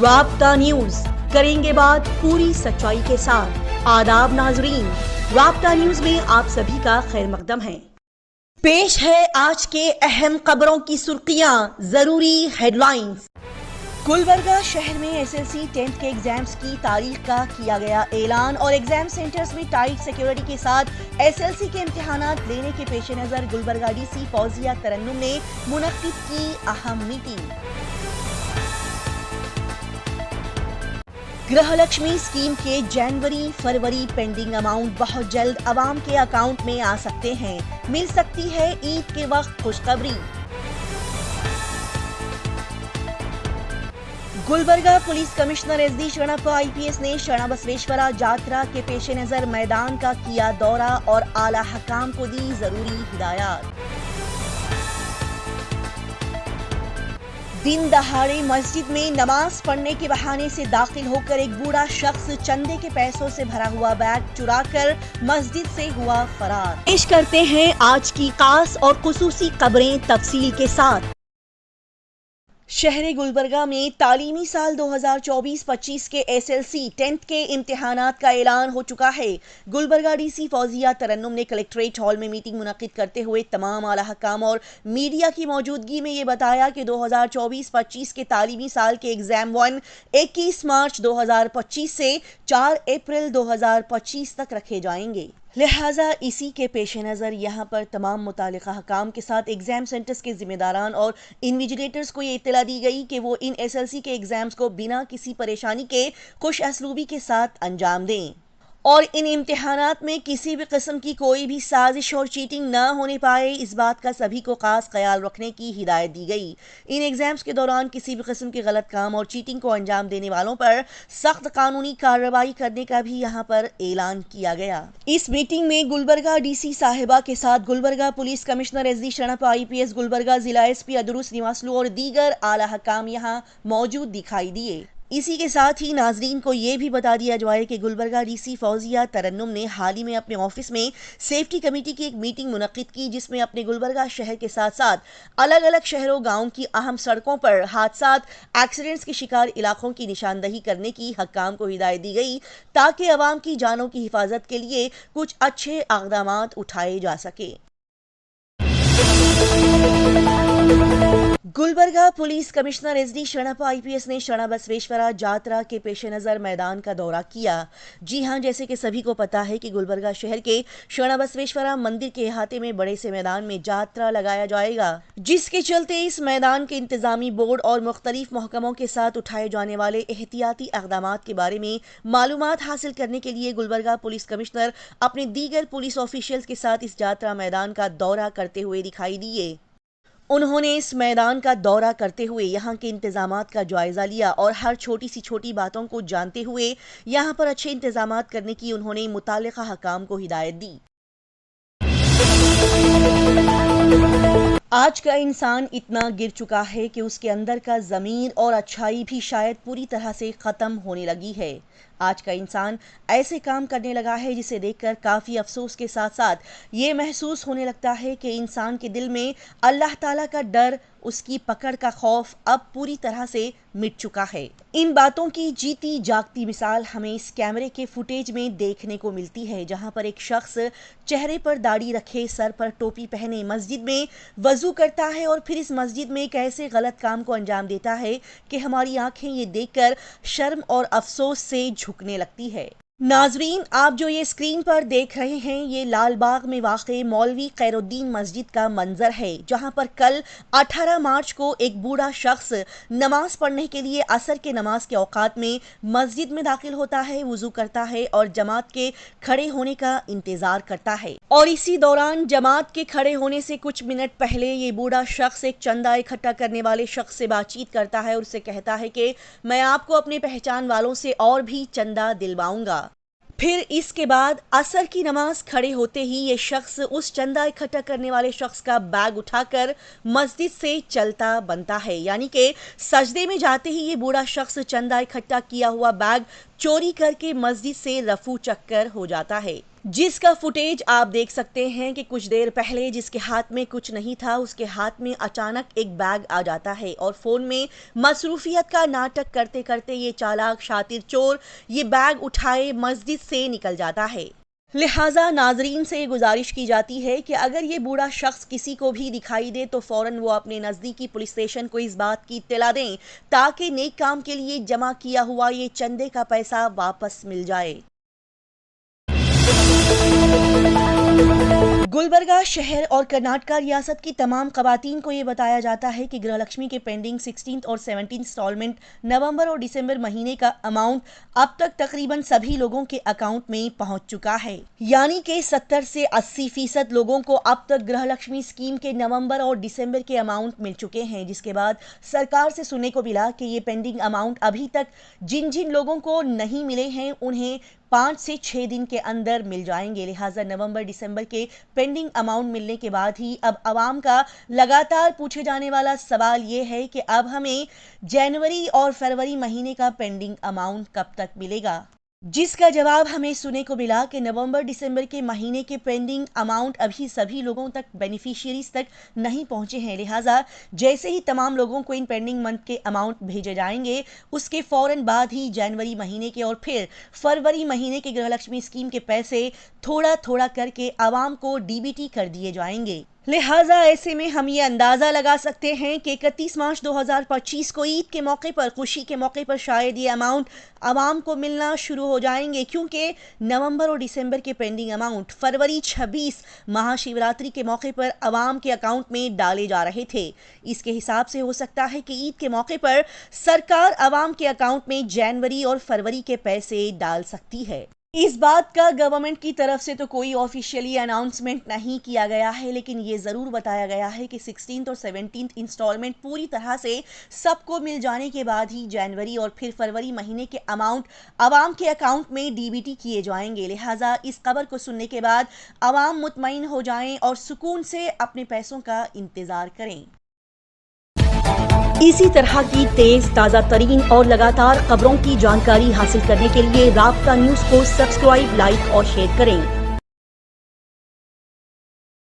رابطہ نیوز کریں گے بات پوری سچائی کے ساتھ۔ آداب ناظرین، رابطہ نیوز میں آپ سبھی کا خیر مقدم ہے۔ پیش ہے آج کے اہم خبروں کی سرخیاں، ضروری ہیڈ لائنز۔ گلبرگہ شہر میں ایس ایل سی 10th کے ایگزامز کی تاریخ کا کیا گیا اعلان اور ایگزام سینٹرز میں ٹائٹ سیکیورٹی کے ساتھ ایس ایل سی کے امتحانات لینے کے پیش نظر گلبرگہ ڈی سی فوزیہ ترنم نے منعقد کی اہم میٹنگ۔ گرہ لکشمی اسکیم کے جنوری فروری پینڈنگ اماؤنٹ بہت جلد عوام کے اکاؤنٹ میں آ سکتے ہیں، مل سکتی ہے عید کے وقت خوشخبری۔ Gulbarga police commissioner S D Sharanappa I P S نے شرنا بسویشورا جاترا کے پیش نظر میدان کا کیا دورہ اور اعلی حکام کو دی ضروری ہدایات۔ دن دہاڑے مسجد میں نماز پڑھنے کے بہانے سے داخل ہو کر ایک بوڑھا شخص چندے کے پیسوں سے بھرا ہوا بیگ چرا کر مسجد سے ہوا فرار۔ پیش کرتے ہیں آج کی خاص اور خصوصی خبریں تفصیل کے ساتھ۔ شہر گلبرگہ میں تعلیمی سال 2024-25 کے ایس ایل سی 10th کے امتحانات کا اعلان ہو چکا ہے۔ گلبرگہ ڈی سی فوزیہ ترنم نے کلکٹریٹ ہال میں میٹنگ منعقد کرتے ہوئے تمام اعلی حکام اور میڈیا کی موجودگی میں یہ بتایا کہ 2024-25 کے تعلیمی سال کے ایگزام 1 21 مارچ 2025 سے 4 اپریل 2025 تک رکھے جائیں گے، لہٰذا اسی کے پیش نظر یہاں پر تمام متعلقہ حکام کے ساتھ ایگزام سینٹرز کے ذمہ داران اور انویجیلیٹرز کو یہ اطلاع دی گئی کہ وہ ان ایس ایل سی کے ایگزامز کو بنا کسی پریشانی کے خوش اسلوبی کے ساتھ انجام دیں اور ان امتحانات میں کسی بھی قسم کی کوئی بھی سازش اور چیٹنگ نہ ہونے پائے، اس بات کا سبھی کو خاص خیال رکھنے کی ہدایت دی گئی۔ ان ایگزامز کے دوران کسی بھی قسم کے غلط کام اور چیٹنگ کو انجام دینے والوں پر سخت قانونی کارروائی کرنے کا بھی یہاں پر اعلان کیا گیا۔ اس میٹنگ میں گلبرگہ ڈی سی صاحبہ کے ساتھ Gulbarga police commissioner S D Sharanappa I P S, Gulbarga ضلع ایس پی ادروس نیواسلو اور دیگر اعلی حکام یہاں موجود دکھائی دیے۔ اسی کے ساتھ ہی ناظرین کو یہ بھی بتا دیا جائے کہ گلبرگہ ڈی سی فوزیہ ترنم نے حال ہی میں اپنے آفس میں سیفٹی کمیٹی کی ایک میٹنگ منعقد کی، جس میں اپنے گلبرگہ شہر کے ساتھ ساتھ الگ الگ شہروں گاؤں کی اہم سڑکوں پر حادثات ایکسیڈنٹس کے شکار علاقوں کی نشاندہی کرنے کی حکام کو ہدایت دی گئی تاکہ عوام کی جانوں کی حفاظت کے لیے کچھ اچھے اقدامات اٹھائے جا سکیں۔ Gulbarga police commissioner S D Sharanappa I P S نے شرنا بسویشورا جاترا کے پیش نظر میدان کا دورہ کیا۔ جی ہاں، جیسے کہ سبھی کو پتا ہے کہ گلبرگہ شہر کے شرنا بسویشورا مندر کے احاطے میں بڑے سے میدان میں جاترا لگایا جائے گا، جس کے چلتے اس میدان کے انتظامی بورڈ اور مختلف محکموں کے ساتھ اٹھائے جانے والے احتیاطی اقدامات کے بارے میں معلومات حاصل کرنے کے لیے گلبرگہ پولیس کمشنر اپنے دیگر پولیس آفیشلز کے ساتھ اس جاترا میدان کا دورہ کرتے ہوئے دکھائی دیے۔ انہوں نے اس میدان کا دورہ کرتے ہوئے یہاں کے انتظامات کا جائزہ لیا اور ہر چھوٹی سی چھوٹی باتوں کو جانتے ہوئے یہاں پر اچھے انتظامات کرنے کی انہوں نے متعلقہ حکام کو ہدایت دی۔ آج کا انسان اتنا گر چکا ہے کہ اس کے اندر کا ضمیر اور اچھائی بھی شاید پوری طرح سے ختم ہونے لگی ہے۔ آج کا انسان ایسے کام کرنے لگا ہے جسے دیکھ کر کافی افسوس کے ساتھ ساتھ یہ محسوس ہونے لگتا ہے کہ انسان کے دل میں اللہ تعالیٰ کا ڈر، اس کی پکڑ کا خوف اب پوری طرح سے مٹ چکا ہے۔ ان باتوں کی جیتی جاگتی مثال ہمیں اس کیمرے کے فوٹیج میں دیکھنے کو ملتی ہے، جہاں پر ایک شخص چہرے پر داڑھی رکھے، سر پر ٹوپی پہنے مسجد میں وضو کرتا ہے اور پھر اس مسجد میں ایک ایسے غلط کام کو انجام دیتا ہے کہ ہماری آنکھیں یہ دیکھ کر شرم اور افسوس سے جھکنے لگتی ہے۔ ناظرین، آپ جو یہ اسکرین پر دیکھ رہے ہیں یہ لال باغ میں واقع مولوی خیر الدین مسجد کا منظر ہے، جہاں پر کل 18 مارچ کو ایک بوڑھا شخص نماز پڑھنے کے لیے عصر کے نماز کے اوقات میں مسجد میں داخل ہوتا ہے، وضو کرتا ہے اور جماعت کے کھڑے ہونے کا انتظار کرتا ہے، اور اسی دوران جماعت کے کھڑے ہونے سے کچھ منٹ پہلے یہ بوڑھا شخص ایک چندہ اکٹھا کرنے والے شخص سے بات چیت کرتا ہے اور اسے کہتا ہے کہ میں آپ کو اپنے پہچان والوں سے اور بھی چندہ دلواؤں گا۔ پھر اس کے بعد عصر کی نماز کھڑے ہوتے ہی یہ شخص اس چندہ اکٹھا کرنے والے شخص کا بیگ اٹھا کر مسجد سے چلتا بنتا ہے، یعنی کہ سجدے میں جاتے ہی یہ بوڑھا شخص چندہ اکٹھا کیا ہوا بیگ چوری کر کے مسجد سے رفو چکر ہو جاتا ہے۔ جس کا فوٹیج آپ دیکھ سکتے ہیں کہ کچھ دیر پہلے جس کے ہاتھ میں کچھ نہیں تھا اس کے ہاتھ میں اچانک ایک بیگ آ جاتا ہے اور فون میں مصروفیت کا ناٹک کرتے کرتے یہ چالاک شاطر چور یہ بیگ اٹھائے مسجد سے نکل جاتا ہے۔ لہٰذا ناظرین سے گزارش کی جاتی ہے کہ اگر یہ بوڑھا شخص کسی کو بھی دکھائی دے تو فوراً وہ اپنے نزدیکی پولیس اسٹیشن کو اس بات کی اطلاع دیں تاکہ نیک کام کے لیے جمع کیا ہوا یہ چندے کا پیسہ واپس مل جائے۔ گلبرگہ شہر اور کرناٹکا ریاست کی تمام خواتین کو یہ بتایا جاتا ہے کہ گرہ لکشمی کے پینڈنگ 16 اور 17 انسٹالمنٹ نومبر اور دسمبر مہینے کا اماؤنٹ اب تک تقریباً سبھی لوگوں کے اکاؤنٹ میں پہنچ چکا ہے، یعنی کہ 70 سے 80% لوگوں کو اب تک گرہ لکشمی اسکیم کے نومبر اور دسمبر کے اماؤنٹ مل چکے ہیں، جس کے بعد سرکار سے سننے کو ملا کہ یہ پینڈنگ اماؤنٹ ابھی تک جن لوگوں کو نہیں ملے ہیں انہیں 5 سے 6 دن کے اندر مل جائیں گے۔ لہٰذا نومبر دسمبر کے پینڈنگ اماؤنٹ ملنے کے بعد ہی اب عوام کا لگاتار پوچھے جانے والا سوال یہ ہے کہ اب ہمیں جنوری اور فروری مہینے کا پینڈنگ اماؤنٹ کب تک ملے گا، جس کا جواب ہمیں سننے کو ملا کہ نومبر دسمبر کے مہینے کے پینڈنگ اماؤنٹ ابھی سبھی لوگوں تک بینیفیشیریز تک نہیں پہنچے ہیں۔ لہٰذا جیسے ہی تمام لوگوں کو ان پینڈنگ منتھ کے اماؤنٹ بھیجے جائیں گے اس کے فوراً بعد ہی جنوری مہینے کے اور پھر فروری مہینے کے گرہ لکشمی اسکیم کے پیسے تھوڑا تھوڑا کر کے عوام کو ڈی بی ٹی کر دیے جائیں گے۔ لہٰذا ایسے میں ہم یہ اندازہ لگا سکتے ہیں کہ 31 مارچ 2025 کو عید کے موقع پر خوشی کے موقع پر شاید یہ اماؤنٹ عوام کو ملنا شروع ہو جائیں گے، کیونکہ نومبر اور دسمبر کے پینڈنگ اماؤنٹ فروری 26 مہا شیوراتری کے موقع پر عوام کے اکاؤنٹ میں ڈالے جا رہے تھے۔ اس کے حساب سے ہو سکتا ہے کہ عید کے موقع پر سرکار عوام کے اکاؤنٹ میں جنوری اور فروری کے پیسے ڈال سکتی ہے۔ اس بات کا گورنمنٹ کی طرف سے تو کوئی آفیشیلی اناؤنسمنٹ نہیں کیا گیا ہے، لیکن یہ ضرور بتایا گیا ہے کہ 16 اور 17 انسٹالمنٹ پوری طرح سے سب کو مل جانے کے بعد ہی جنوری اور پھر فروری مہینے کے اماؤنٹ عوام کے اکاؤنٹ میں ڈی بی ٹی کیے جائیں گے۔ لہٰذا اس خبر کو سننے کے بعد عوام مطمئن ہو جائیں اور سکون سے اپنے پیسوں کا انتظار کریں۔ اسی طرح کی تیز تازہ ترین اور لگاتار خبروں کی جانکاری حاصل کرنے کے لیے رابطہ نیوز کو سبسکرائب، لائک اور شیئر کریں۔